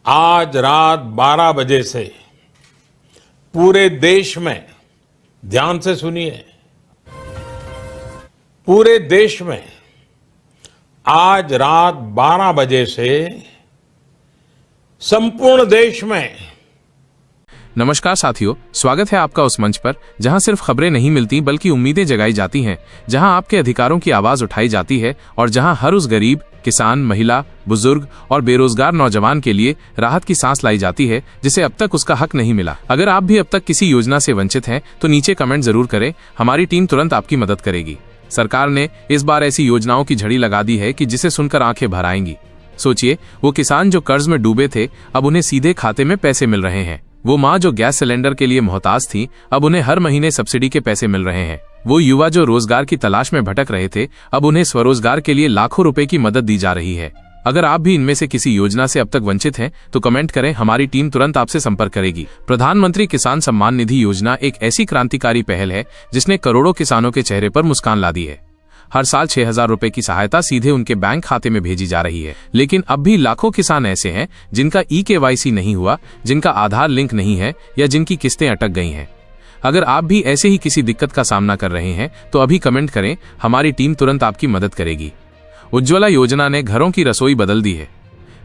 आज रात 12 बजे से पूरे देश में, ध्यान से सुनिए, पूरे देश में आज रात 12 बजे से संपूर्ण देश में। नमस्कार साथियों, स्वागत है आपका उस मंच पर जहां सिर्फ खबरें नहीं मिलती बल्कि उम्मीदें जगाई जाती हैं, जहां आपके अधिकारों की आवाज उठाई जाती है और जहां हर उस गरीब, किसान, महिला, बुजुर्ग और बेरोजगार नौजवान के लिए राहत की सांस लाई जाती है जिसे अब तक उसका हक नहीं मिला। अगर आप भी अब तक किसी योजना से वंचित हैं तो नीचे कमेंट जरूर करें, हमारी टीम तुरंत आपकी मदद करेगी। सरकार ने इस बार ऐसी योजनाओं की झड़ी लगा दी है कि जिसे सुनकर आंखें भर आएंगी। सोचिए, वो किसान जो कर्ज में डूबे थे अब उन्हें सीधे खाते में पैसे मिल रहे हैं। वो माँ जो गैस सिलेंडर के लिए मोहताज थी अब उन्हें हर महीने सब्सिडी के पैसे मिल रहे हैं। वो युवा जो रोजगार की तलाश में भटक रहे थे अब उन्हें स्वरोजगार के लिए लाखों रुपए की मदद दी जा रही है। अगर आप भी इनमें से किसी योजना से अब तक वंचित हैं तो कमेंट करें, हमारी टीम तुरंत आपसे संपर्क करेगी। प्रधानमंत्री किसान सम्मान निधि योजना एक ऐसी क्रांतिकारी पहल है जिसने करोड़ों किसानों के चेहरे पर मुस्कान ला दी है। हर साल 6,000 रुपए की सहायता सीधे उनके बैंक खाते में भेजी जा रही है। लेकिन अब भी लाखों किसान ऐसे हैं जिनका eKYC नहीं हुआ, जिनका आधार लिंक नहीं है या जिनकी किस्तें अटक गई हैं। अगर आप भी ऐसे ही किसी दिक्कत का सामना कर रहे हैं तो अभी कमेंट करें, हमारी टीम तुरंत आपकी मदद करेगी। उज्ज्वला योजना ने घरों की रसोई बदल दी है।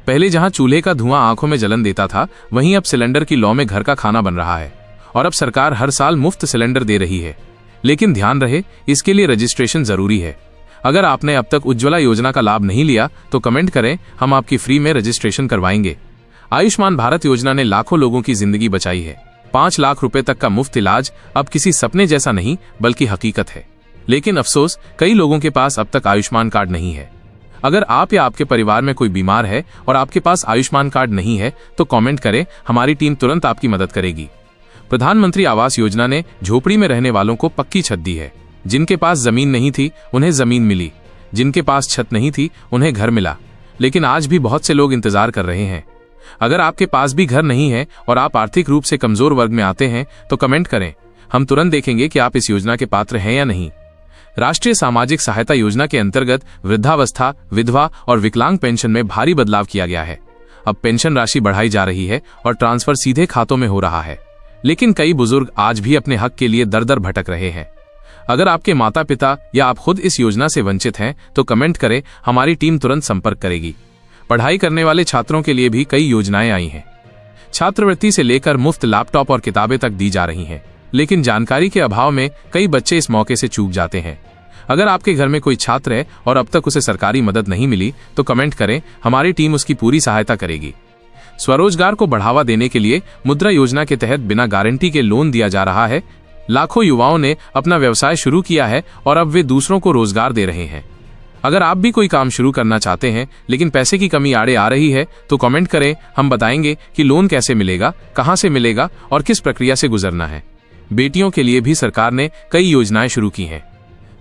पहले जहां चूल्हे का धुआं आंखों में जलन देता था, वहीं अब सिलेंडर की लौ में घर का खाना बन रहा है और अब सरकार हर साल मुफ्त सिलेंडर दे रही है। लेकिन ध्यान रहे, इसके लिए रजिस्ट्रेशन जरूरी है। अगर आपने अब तक उज्ज्वला योजना का लाभ नहीं लिया तो कमेंट करें, हम आपकी फ्री में रजिस्ट्रेशन करवाएंगे। आयुष्मान भारत योजना ने लाखों लोगों की जिंदगी बचाई है। 5 लाख रुपए तक का मुफ्त इलाज अब किसी सपने जैसा नहीं बल्कि हकीकत है। लेकिन अफसोस, कई लोगों के पास अब तक आयुष्मान कार्ड नहीं है। अगर आप या आपके परिवार में कोई बीमार है और आपके पास आयुष्मान कार्ड नहीं है तो कमेंट करें, हमारी टीम तुरंत आपकी मदद करेगी। प्रधानमंत्री आवास योजना ने झोपड़ी में रहने वालों को पक्की छत दी है। जिनके पास जमीन नहीं थी उन्हें जमीन मिली, जिनके पास छत नहीं थी उन्हें घर मिला। लेकिन आज भी बहुत से लोग इंतजार कर रहे हैं। अगर आपके पास भी घर नहीं है और आप आर्थिक रूप से कमजोर वर्ग में आते हैं तो कमेंट करें, हम तुरंत देखेंगे कि आप इस योजना के पात्र हैं या नहीं। राष्ट्रीय सामाजिक सहायता योजना के अंतर्गत वृद्धावस्था, विधवा और विकलांग पेंशन में भारी बदलाव किया गया है। अब पेंशन राशि बढ़ाई जा रही है और ट्रांसफर सीधे खातों में हो रहा है। लेकिन कई बुजुर्ग आज भी अपने हक के लिए दर दर भटक रहे हैं। अगर आपके माता पिता या आप खुद इस योजना से वंचित हैं तो कमेंट करें, हमारी टीम तुरंत संपर्क करेगी। पढ़ाई करने वाले छात्रों के लिए भी कई योजनाएं आई हैं। छात्रवृत्ति से लेकर मुफ्त लैपटॉप और किताबें तक दी जा रही हैं। लेकिन जानकारी के अभाव में कई बच्चे इस मौके से चूक जाते हैं। अगर आपके घर में कोई छात्र है और अब तक उसे सरकारी मदद नहीं मिली तो कमेंट करें, हमारी टीम उसकी पूरी सहायता करेगी। स्वरोजगार को बढ़ावा देने के लिए मुद्रा योजना के तहत बिना गारंटी के लोन दिया जा रहा है। लाखों युवाओं ने अपना व्यवसाय शुरू किया है और अब वे दूसरों को रोजगार दे रहे हैं। अगर आप भी कोई काम शुरू करना चाहते हैं लेकिन पैसे की कमी आड़े आ रही है तो कमेंट करें, हम बताएंगे कि लोन कैसे मिलेगा, कहां से मिलेगा और किस प्रक्रिया से गुजरना है। बेटियों के लिए भी सरकार ने कई योजनाएं शुरू की हैं।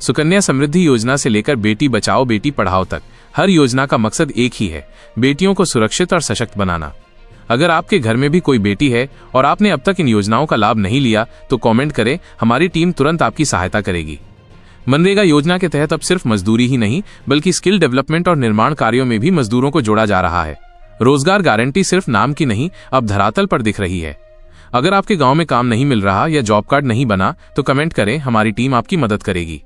सुकन्या समृद्धि योजना से लेकर बेटी बचाओ बेटी पढ़ाओ तक हर योजना का मकसद एक ही है, बेटियों को सुरक्षित और सशक्त बनाना। अगर आपके घर में भी कोई बेटी है और आपने अब तक इन योजनाओं का लाभ नहीं लिया तो कमेंट करें, हमारी टीम तुरंत आपकी सहायता करेगी। मनरेगा योजना के तहत अब सिर्फ मजदूरी ही नहीं बल्कि स्किल डेवलपमेंट और निर्माण कार्यों में भी मजदूरों को जोड़ा जा रहा है। रोजगार गारंटी सिर्फ नाम की नहीं, अब धरातल पर दिख रही है। अगर आपके गांव में काम नहीं मिल रहा या जॉब कार्ड नहीं बना तो कमेंट करें, हमारी टीम आपकी मदद करेगी।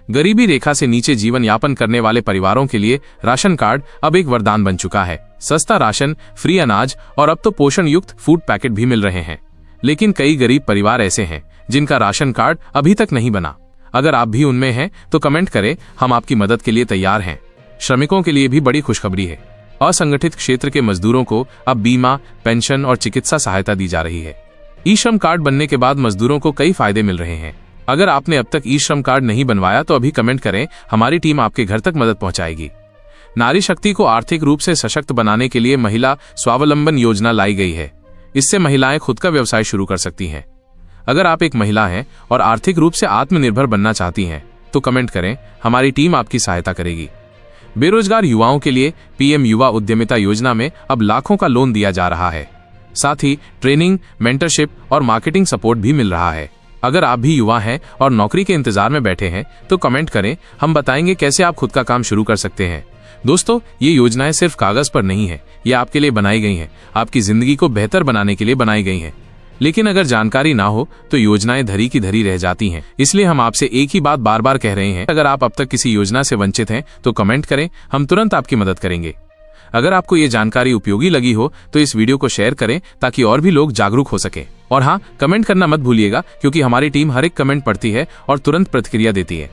गरीबी रेखा से नीचे जीवन यापन करने वाले परिवारों के लिए राशन कार्ड अब एक वरदान बन चुका है। सस्ता राशन, फ्री अनाज और अब तो पोषण युक्त फूड पैकेट भी मिल रहे हैं। लेकिन कई गरीब परिवार ऐसे हैं जिनका राशन कार्ड अभी तक नहीं बना। अगर आप भी उनमें हैं तो कमेंट करें, हम आपकी मदद के लिए तैयार हैं। श्रमिकों के लिए भी बड़ी खुशखबरी है। असंगठित क्षेत्र के मजदूरों को अब बीमा, पेंशन और चिकित्सा सहायता दी जा रही है। ई श्रम कार्ड बनने के बाद मजदूरों को कई फायदे मिल रहे हैं। अगर आपने अब तक ई श्रम कार्ड नहीं बनवाया तो अभी कमेंट करें, हमारी टीम आपके घर तक मदद पहुंचाएगी। नारी शक्ति को आर्थिक रूप से सशक्त बनाने के लिए महिला स्वावलंबन योजना लाई गई है। इससे महिलाएं खुद का व्यवसाय शुरू कर सकती हैं। अगर आप एक महिला हैं और आर्थिक रूप से आत्मनिर्भर बनना चाहती हैं तो कमेंट करें, हमारी टीम आपकी सहायता करेगी। बेरोजगार युवाओं के लिए पीएम युवा उद्यमिता योजना में अब लाखों का लोन दिया जा रहा है। साथ ही ट्रेनिंग, मेंटरशिप और मार्केटिंग सपोर्ट भी मिल रहा है। अगर आप भी युवा हैं और नौकरी के इंतजार में बैठे हैं तो कमेंट करें, हम बताएंगे कैसे आप खुद का काम शुरू कर सकते हैं। दोस्तों, ये योजनाएं सिर्फ कागज पर नहीं है, ये आपके लिए बनाई गई हैं, आपकी जिंदगी को बेहतर बनाने के लिए बनाई गई हैं। लेकिन अगर जानकारी ना हो तो योजनाएं धरी की धरी रह जाती हैं। इसलिए हम आपसे एक ही बात बार बार कह रहे हैं, अगर आप अब तक किसी योजना से वंचित हैं तो कमेंट करें, हम तुरंत आपकी मदद करेंगे। अगर आपको ये जानकारी उपयोगी लगी हो तो इस वीडियो को शेयर करें ताकि और भी लोग जागरूक हो सकें। और हाँ, कमेंट करना मत भूलिएगा, क्योंकि हमारी टीम हर एक कमेंट पढ़ती है और तुरंत प्रतिक्रिया देती है।